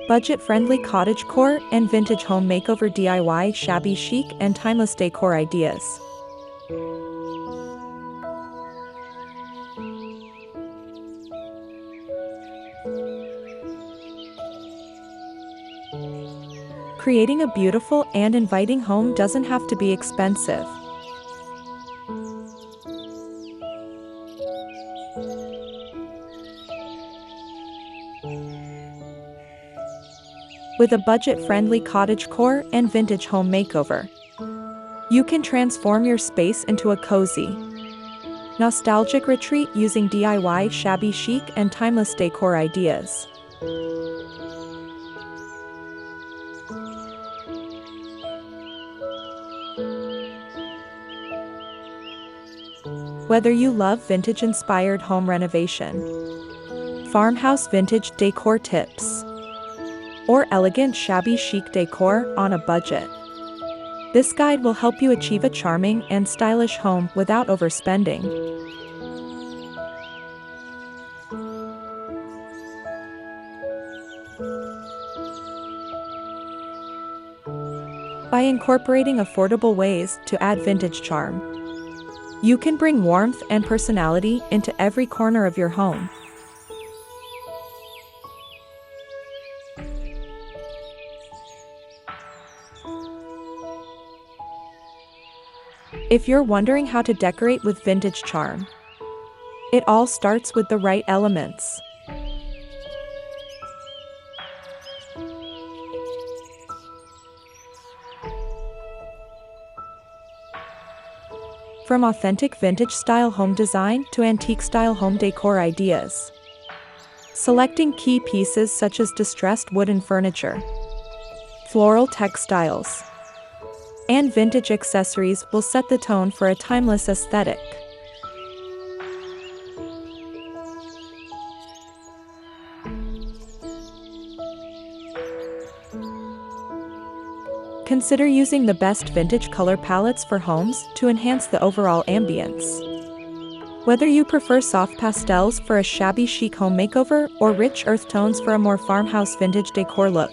Budget-friendly cottagecore and vintage home makeover DIY shabby chic and timeless decor ideas. Creating a beautiful and inviting home doesn't have to be expensive. With a budget-friendly cottagecore and vintage home makeover, you can transform your space into a cozy, nostalgic retreat using DIY shabby chic and timeless decor ideas. Whether you love vintage-inspired home renovation, farmhouse vintage decor tips, or elegant shabby chic decor on a budget, this guide will help you achieve a charming and stylish home without overspending. By incorporating affordable ways to add vintage charm, you can bring warmth and personality into every corner of your home. If you're wondering how to decorate with vintage charm, it all starts with the right elements. From authentic vintage-style home design to antique-style home decor ideas, selecting key pieces such as distressed wooden furniture, floral textiles, and vintage accessories will set the tone for a timeless aesthetic. Consider using the best vintage color palettes for homes to enhance the overall ambience. Whether you prefer soft pastels for a shabby chic home makeover or rich earth tones for a more farmhouse vintage decor look,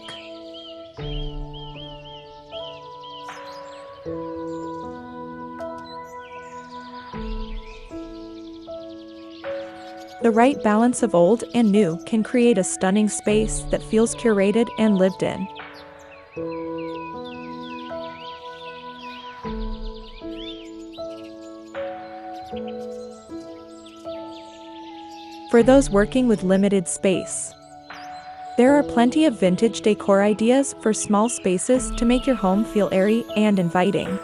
the right balance of old and new can create a stunning space that feels curated and lived in. For those working with limited space, there are plenty of vintage decor ideas for small spaces to make your home feel airy and inviting.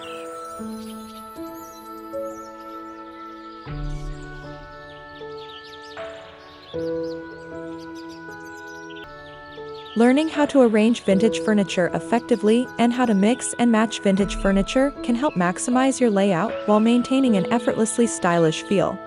Learning how to arrange vintage furniture effectively and how to mix and match vintage furniture can help maximize your layout while maintaining an effortlessly stylish feel.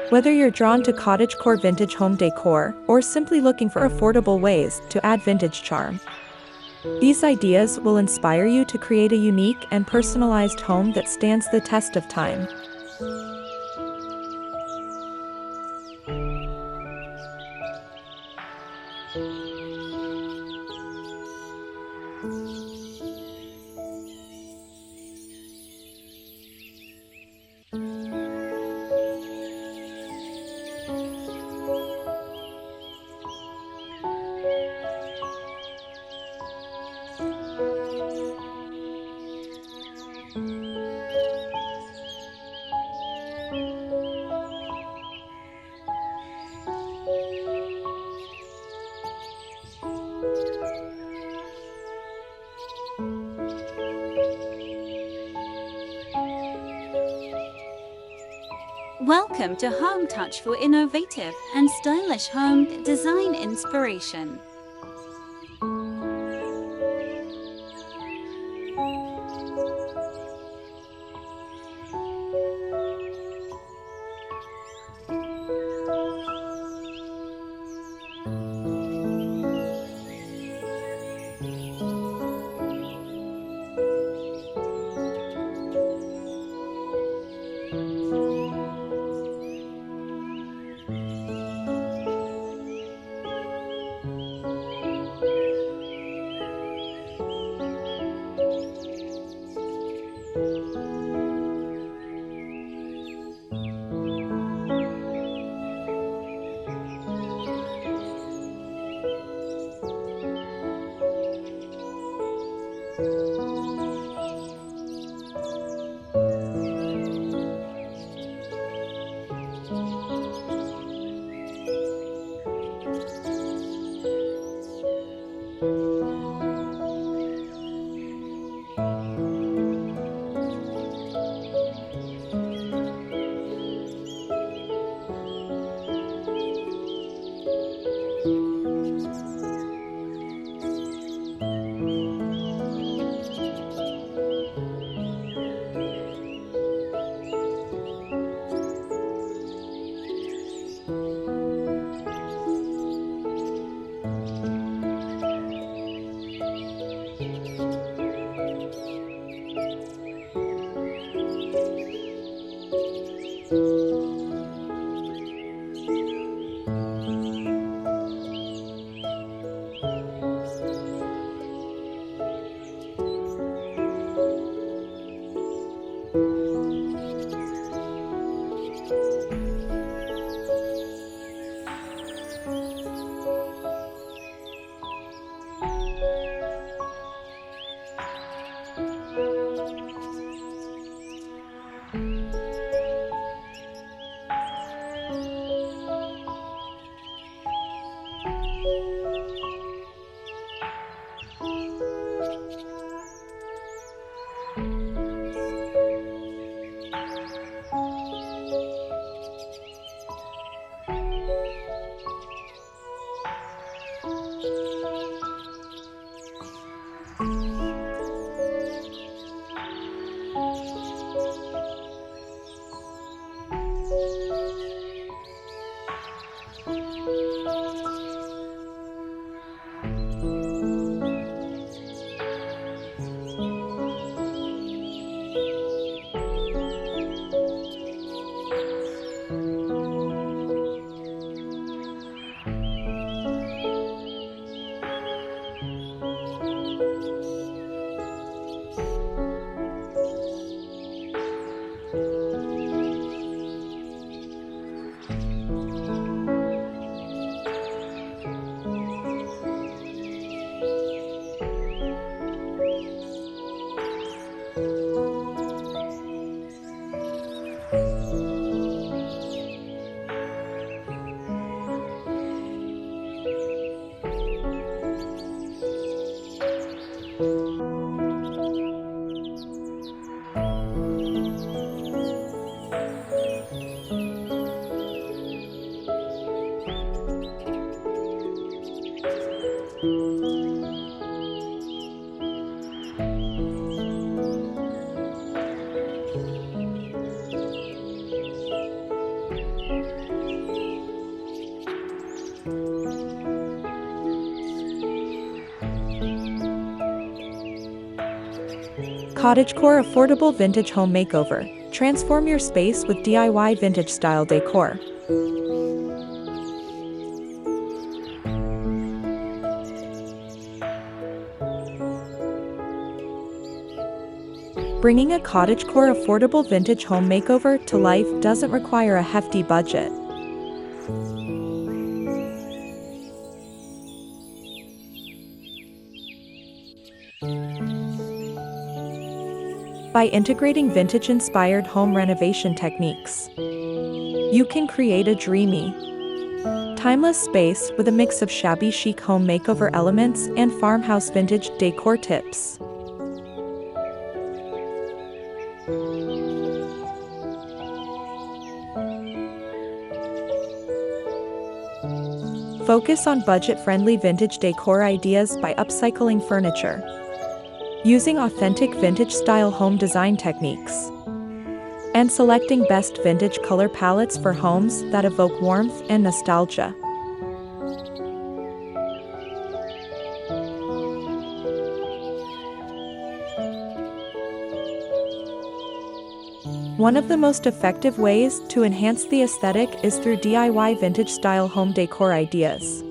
Whether you're drawn to cottagecore vintage home decor or simply looking for affordable ways to add vintage charm, these ideas will inspire you to create a unique and personalized home that stands the test of time. Welcome to Home Touch for innovative and stylish home design inspiration. Cottagecore Affordable Vintage Home Makeover. Transform your space with DIY vintage-style decor. Bringing a cottagecore affordable vintage home makeover to life doesn't require a hefty budget. By integrating vintage-inspired home renovation techniques, you can create a dreamy, timeless space with a mix of shabby chic home makeover elements and farmhouse vintage decor tips. Focus on budget-friendly vintage decor ideas by upcycling furniture, using authentic vintage-style home design techniques, and selecting best vintage color palettes for homes that evoke warmth and nostalgia. One of the most effective ways to enhance the aesthetic is through DIY vintage-style home decor ideas.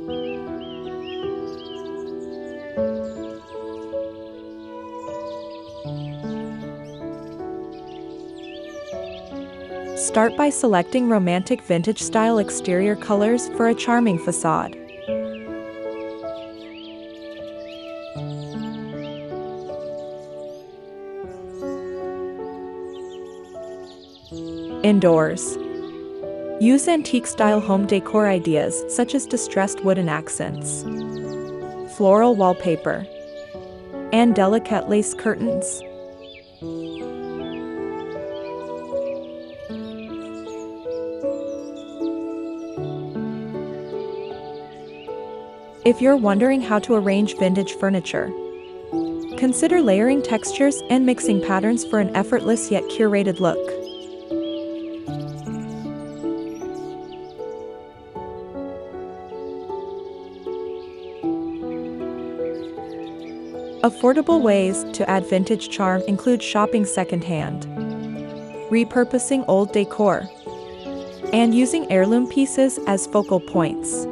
Start by selecting romantic vintage-style exterior colors for a charming facade. Indoors. Use antique-style home decor ideas such as distressed wooden accents, floral wallpaper, and delicate lace curtains. If you're wondering how to arrange vintage furniture, consider layering textures and mixing patterns for an effortless yet curated look. Affordable ways to add vintage charm include shopping secondhand, repurposing old decor, and using heirloom pieces as focal points.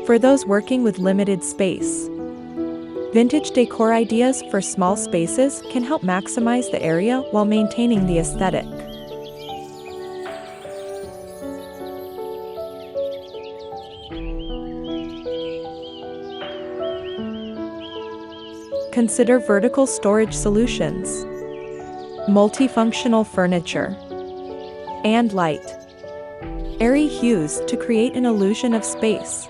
For those working with limited space, vintage decor ideas for small spaces can help maximize the area while maintaining the aesthetic. Consider vertical storage solutions, multifunctional furniture, and light, airy hues to create an illusion of space.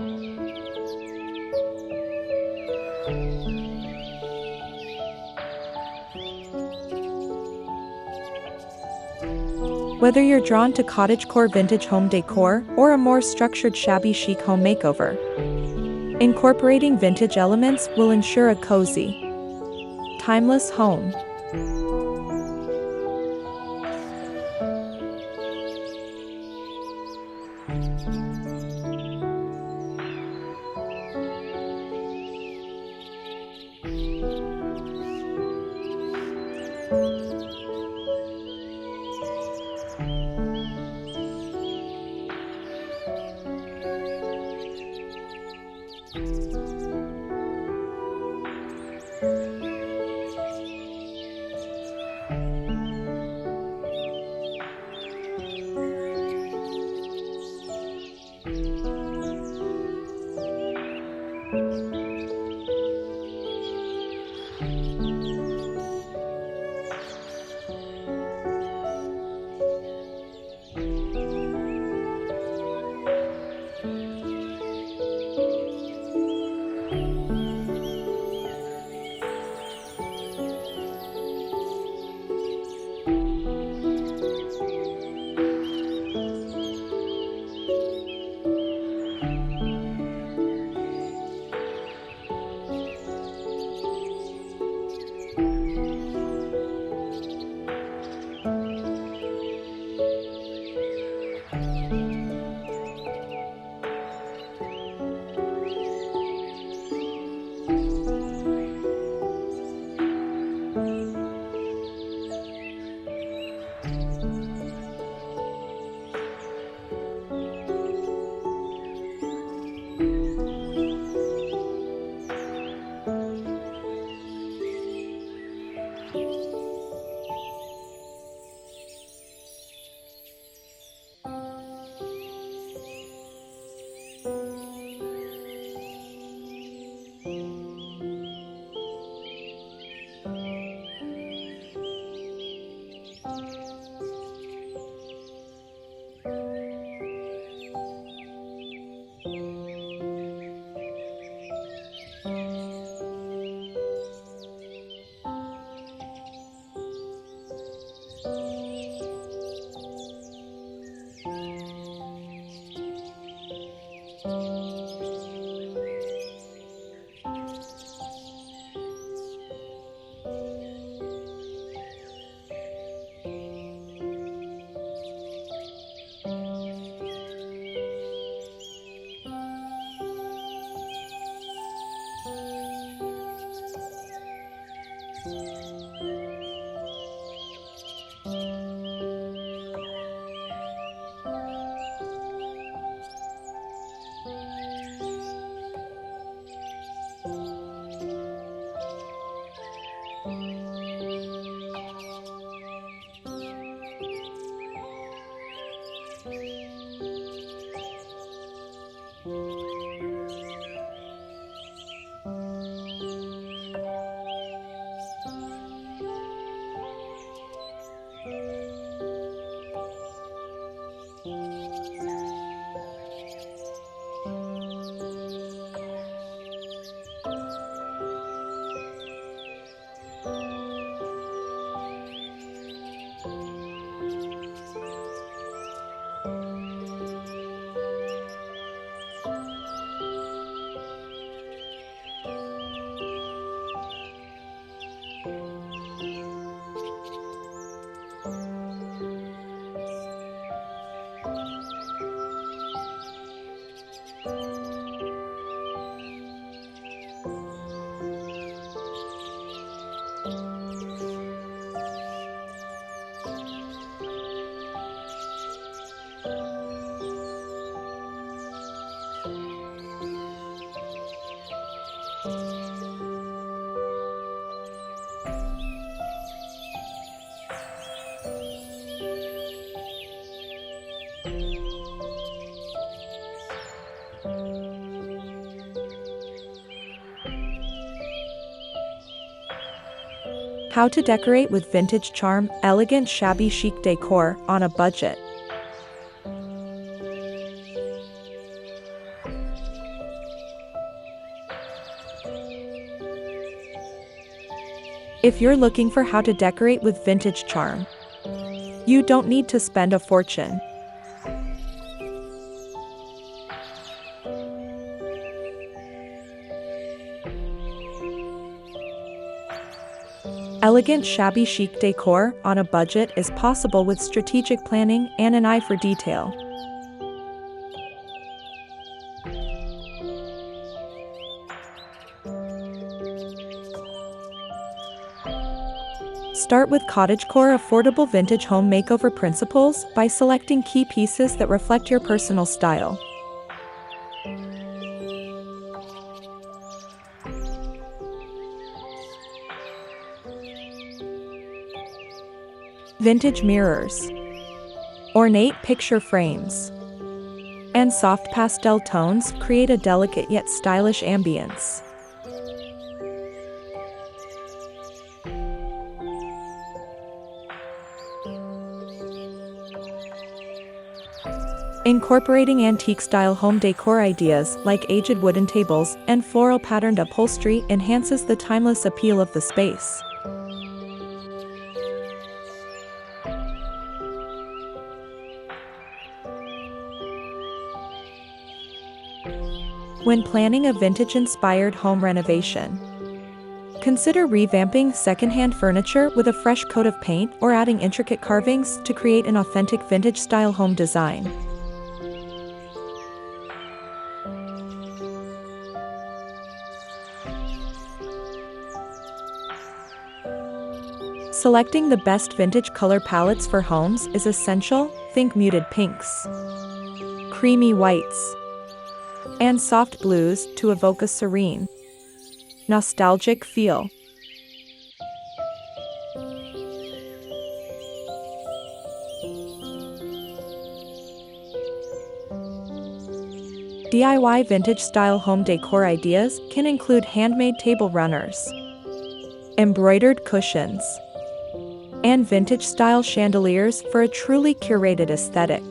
Whether you're drawn to cottagecore vintage home decor or a more structured shabby chic home makeover, incorporating vintage elements will ensure a cozy, timeless home. How to decorate with vintage charm, elegant shabby chic decor on a budget. If you're looking for how to decorate with vintage charm, you don't need to spend a fortune. Elegant shabby chic decor on a budget is possible with strategic planning and an eye for detail. Start with Cottagecore affordable vintage home makeover principles by selecting key pieces that reflect your personal style. Vintage mirrors, ornate picture frames, and soft pastel tones create a delicate yet stylish ambience. Incorporating antique-style home decor ideas like aged wooden tables and floral-patterned upholstery enhances the timeless appeal of the space. When planning a vintage-inspired home renovation, consider revamping secondhand furniture with a fresh coat of paint or adding intricate carvings to create an authentic vintage-style home design. Selecting the best vintage color palettes for homes is essential. Think muted pinks, creamy whites, and soft blues to evoke a serene, nostalgic feel. DIY vintage-style home decor ideas can include handmade table runners, embroidered cushions, and vintage-style chandeliers for a truly curated aesthetic.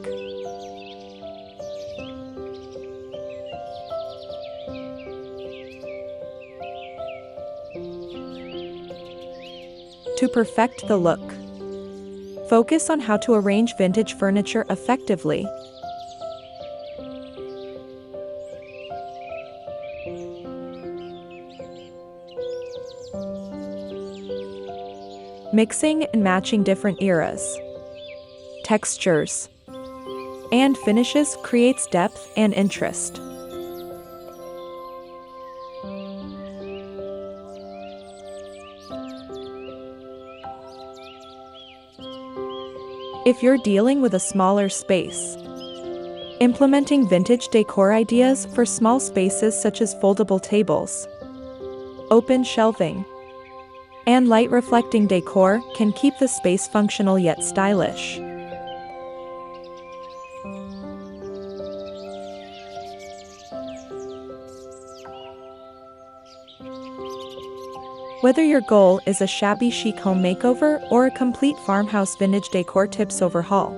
To perfect the look, Focus on how to arrange vintage furniture effectively. Mixing and matching different eras, textures, and finishes creates depth and interest. If you're dealing with a smaller space, implementing vintage decor ideas for small spaces such as foldable tables, open shelving, and light reflecting decor can keep the space functional yet stylish. Whether your goal is a shabby chic home makeover or a complete farmhouse vintage decor tips overhaul,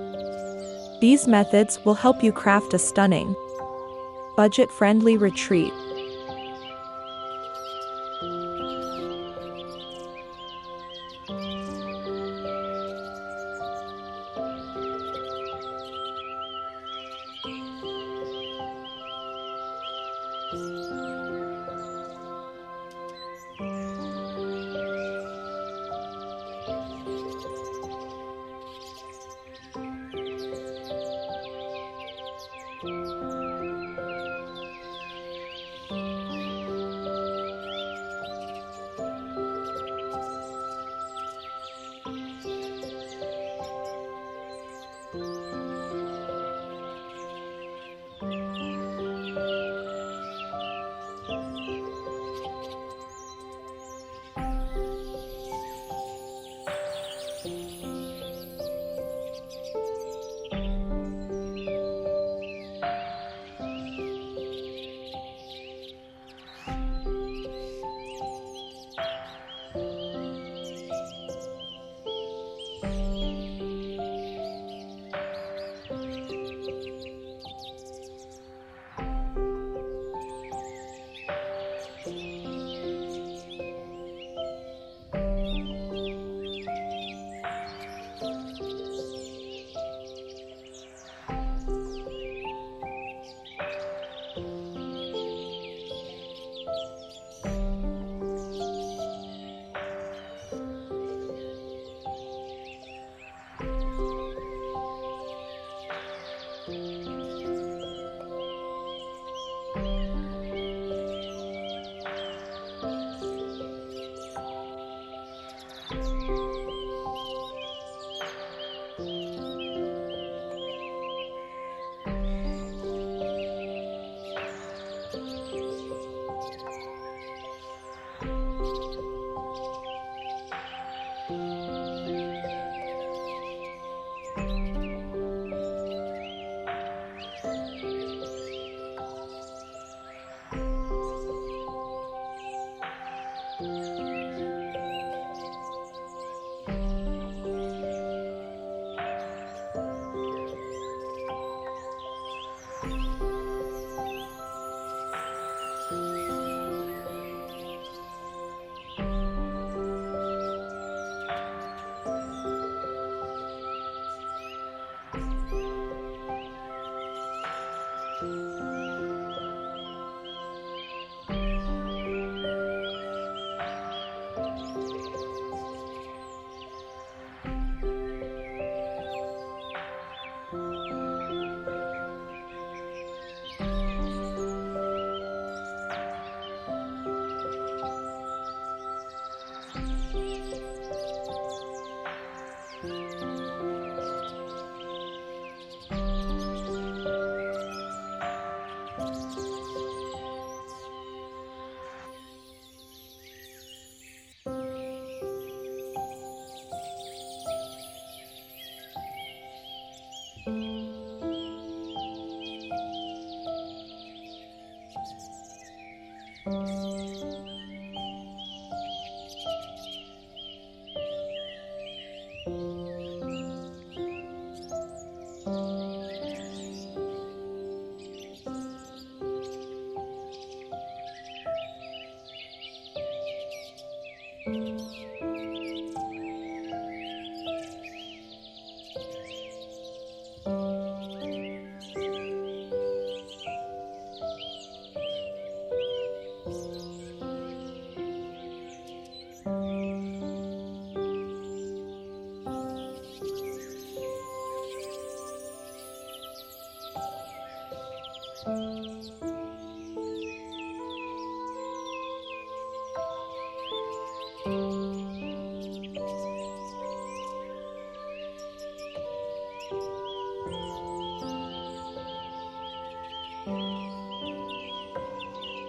these methods will help you craft a stunning, budget-friendly retreat.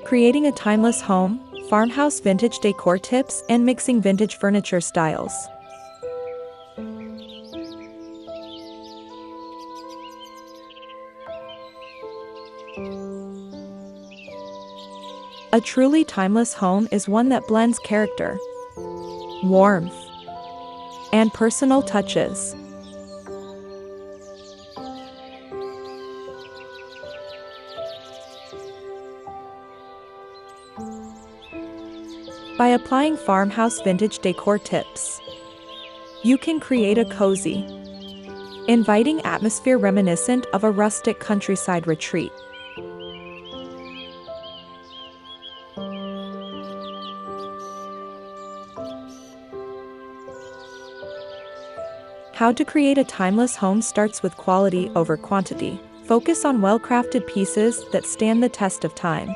Creating a timeless home, farmhouse vintage decor tips, and mixing vintage furniture styles. A truly timeless home is one that blends character, warmth, and personal touches. By applying farmhouse vintage decor tips, you can create a cozy, inviting atmosphere reminiscent of a rustic countryside retreat. How to create a timeless home starts with quality over quantity. Focus on well-crafted pieces that stand the test of time.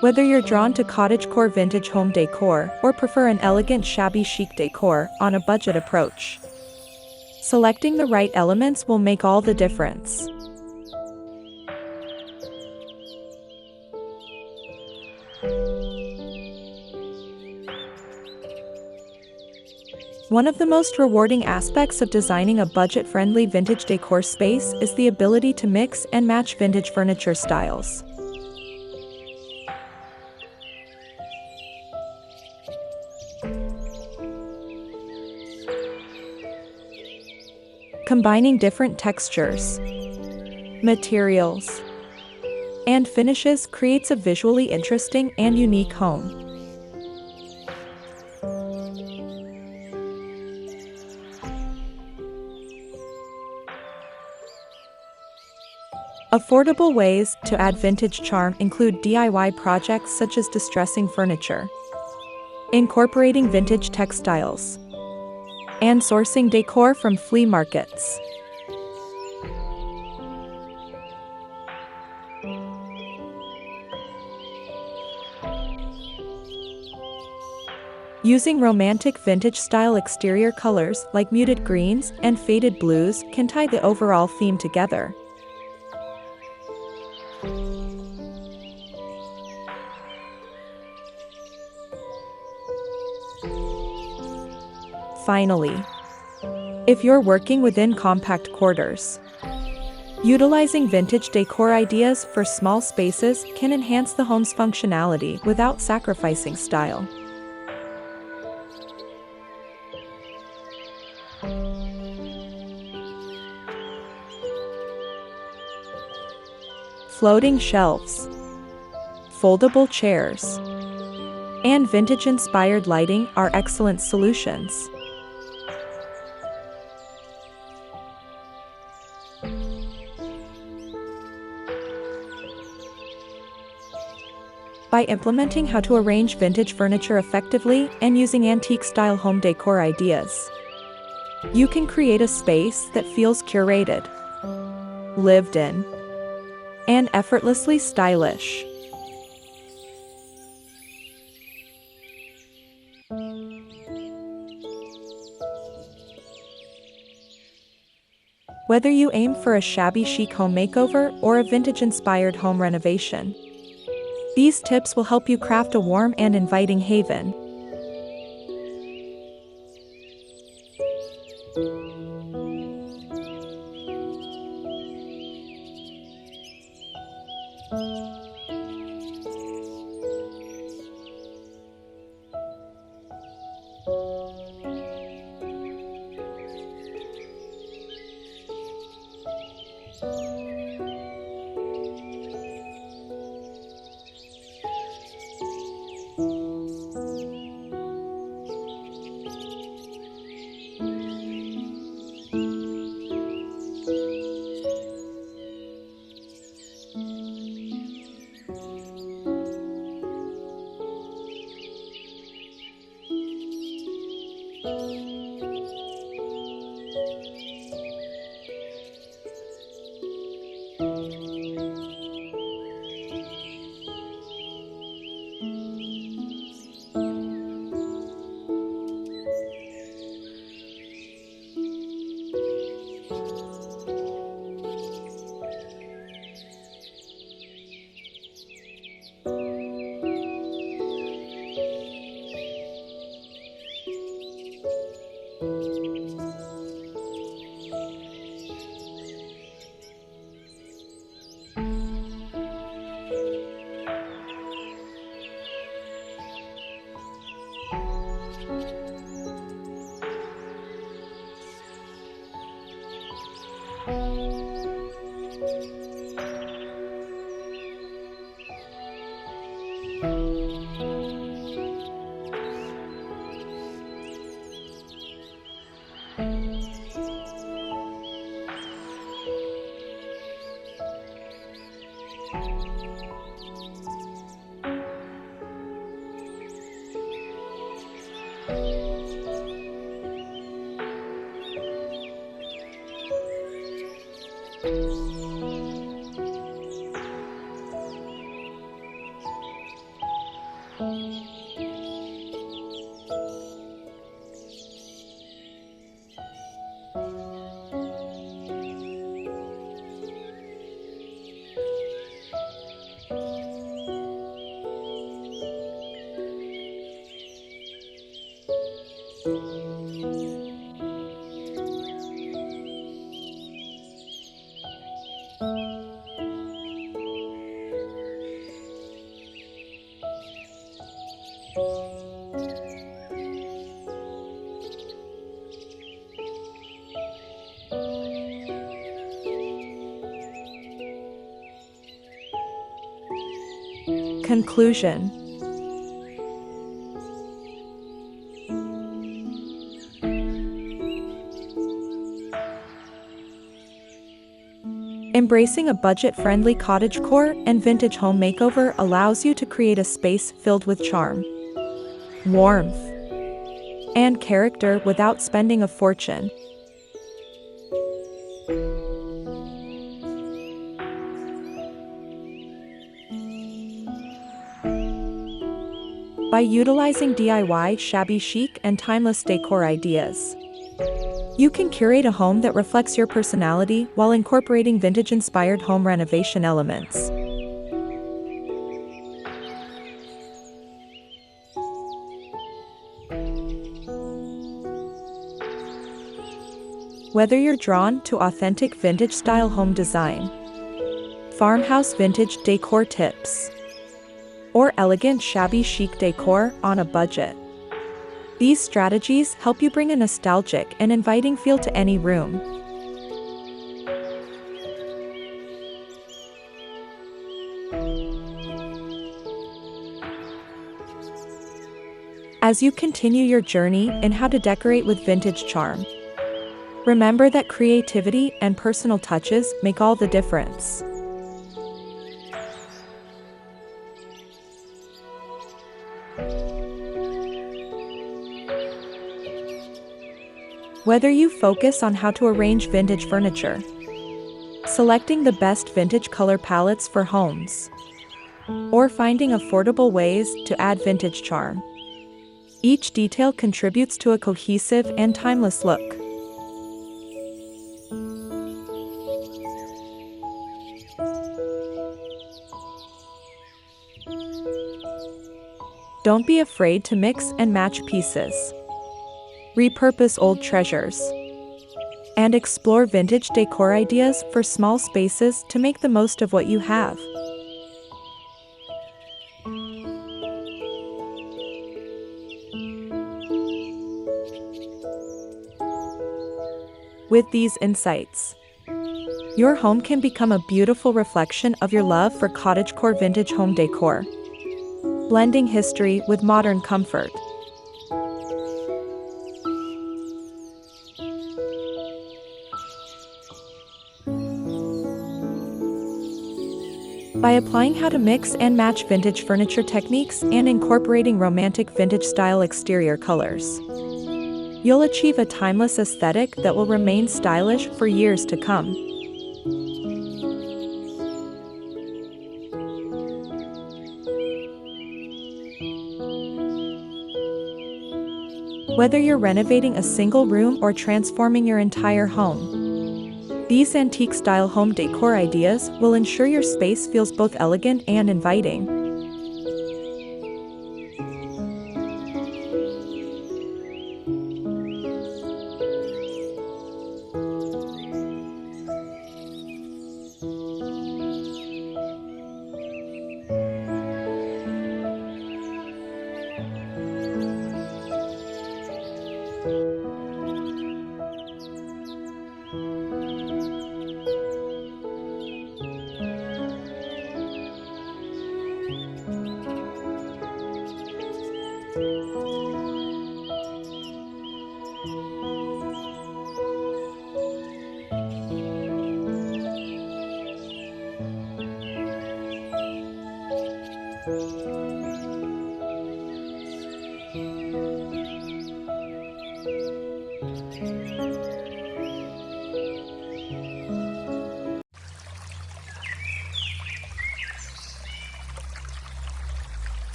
Whether you're drawn to cottagecore vintage home decor or prefer an elegant shabby chic decor on a budget approach, selecting the right elements will make all the difference. One of the most rewarding aspects of designing a budget-friendly vintage decor space is the ability to mix and match vintage furniture styles. Combining different textures, materials, and finishes creates a visually interesting and unique home. Affordable ways to add vintage charm include DIY projects such as distressing furniture, incorporating vintage textiles, and sourcing decor from flea markets. Using romantic vintage-style exterior colors like muted greens and faded blues can tie the overall theme together. Finally, if you're working within compact quarters, utilizing vintage decor ideas for small spaces can enhance the home's functionality without sacrificing style. Floating shelves, foldable chairs, and vintage-inspired lighting are excellent solutions. By implementing how to arrange vintage furniture effectively and using antique-style home decor ideas, you can create a space that feels curated, lived in, and effortlessly stylish. Whether you aim for a shabby chic home makeover or a vintage-inspired home renovation, these tips will help you craft a warm and inviting haven. Conclusion. Embracing a budget-friendly cottagecore and vintage home makeover allows you to create a space filled with charm, warmth, and character without spending a fortune. By utilizing DIY, shabby chic, and timeless decor ideas, you can curate a home that reflects your personality while incorporating vintage-inspired home renovation elements. Whether you're drawn to authentic vintage-style home design, farmhouse vintage decor tips, or elegant shabby chic decor on a budget, these strategies help you bring a nostalgic and inviting feel to any room. As you continue your journey in how to decorate with vintage charm, remember that creativity and personal touches make all the difference. Whether you focus on how to arrange vintage furniture, selecting the best vintage color palettes for homes, or finding affordable ways to add vintage charm, each detail contributes to a cohesive and timeless look. Don't be afraid to mix and match pieces, repurpose old treasures, and explore vintage decor ideas for small spaces to make the most of what you have. With these insights, your home can become a beautiful reflection of your love for cottagecore vintage home decor, blending history with modern comfort. By applying how to mix and match vintage furniture techniques and incorporating romantic vintage-style exterior colors, you'll achieve a timeless aesthetic that will remain stylish for years to come. Whether you're renovating a single room or transforming your entire home, these antique-style home decor ideas will ensure your space feels both elegant and inviting.